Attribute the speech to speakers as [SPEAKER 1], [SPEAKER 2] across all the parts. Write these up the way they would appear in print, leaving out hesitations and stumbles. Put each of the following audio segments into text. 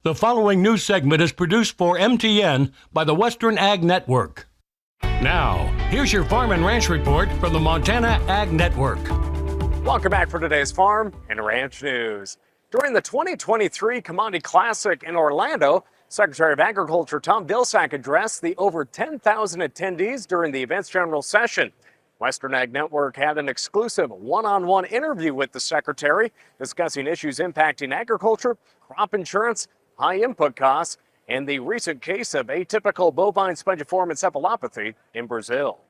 [SPEAKER 1] The following news segment is produced for MTN by the Western Ag Network. Now, here's your Farm and Ranch report from the Montana Ag Network.
[SPEAKER 2] Welcome back for today's Farm and Ranch News. During the 2023 Commodity Classic in Orlando, Secretary of Agriculture Tom Vilsack addressed the over 10,000 attendees during the event's general session. Western Ag Network had an exclusive one-on-one interview with the Secretary discussing issues impacting agriculture, crop insurance, high input costs, and the recent case of atypical bovine spongiform encephalopathy in Brazil.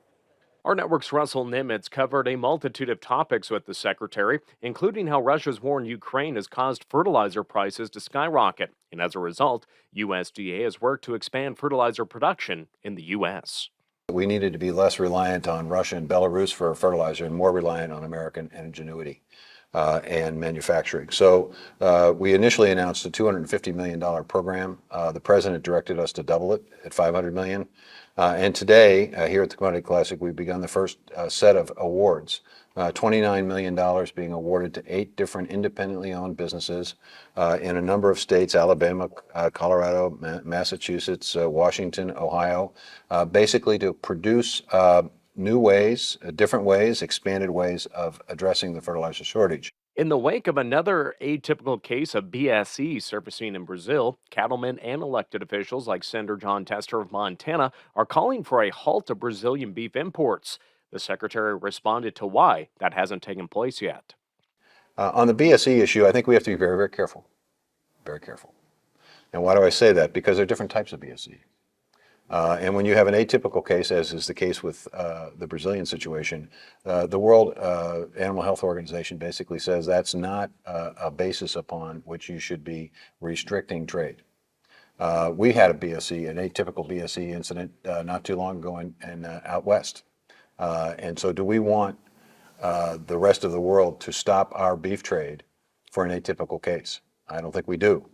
[SPEAKER 2] Our network's Russell Nimitz covered a multitude of topics with the Secretary, including how Russia's war in Ukraine has caused fertilizer prices to skyrocket, and as a result, USDA has worked to expand fertilizer production in the U.S.
[SPEAKER 3] We needed to be less reliant on Russia and Belarus for fertilizer and more reliant on American ingenuity and manufacturing. So we initially announced a $250 million program. The president directed us to double it at $500 million. And today, here at the Commodity Classic, we've begun the first set of awards. $29 million being awarded to 8 different independently owned businesses in a number of states: Alabama, Colorado, Massachusetts, Washington, Ohio, basically to produce new ways, different ways, expanded ways of addressing the fertilizer shortage.
[SPEAKER 2] In the wake of another atypical case of BSE surfacing in Brazil, cattlemen and elected officials like Senator Jon Tester of Montana are calling for a halt to Brazilian beef imports. The secretary responded to why that hasn't taken place yet.
[SPEAKER 3] On the BSE issue, I think we have to be very, very careful. Very careful. And why do I say that? Because there are different types of BSE. And when you have an atypical case, as is the case with the Brazilian situation, the World Animal Health Organization basically says that's not a basis upon which you should be restricting trade. We had a BSE, an atypical BSE incident not too long ago in out west. And so do we want the rest of the world to stop our beef trade for an atypical case? I don't think we do.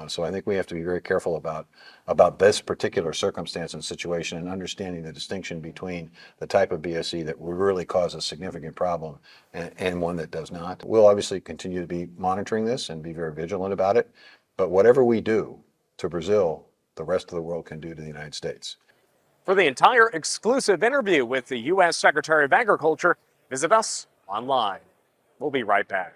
[SPEAKER 3] So I think we have to be very careful about this particular circumstance and situation, and understanding the distinction between the type of BSE that will really cause a significant problem and one that does not. We'll obviously continue to be monitoring this and be very vigilant about it. But whatever we do to Brazil, the rest of the world can do to the United States.
[SPEAKER 2] For the entire exclusive interview with the U.S. Secretary of Agriculture, visit us online. We'll be right back.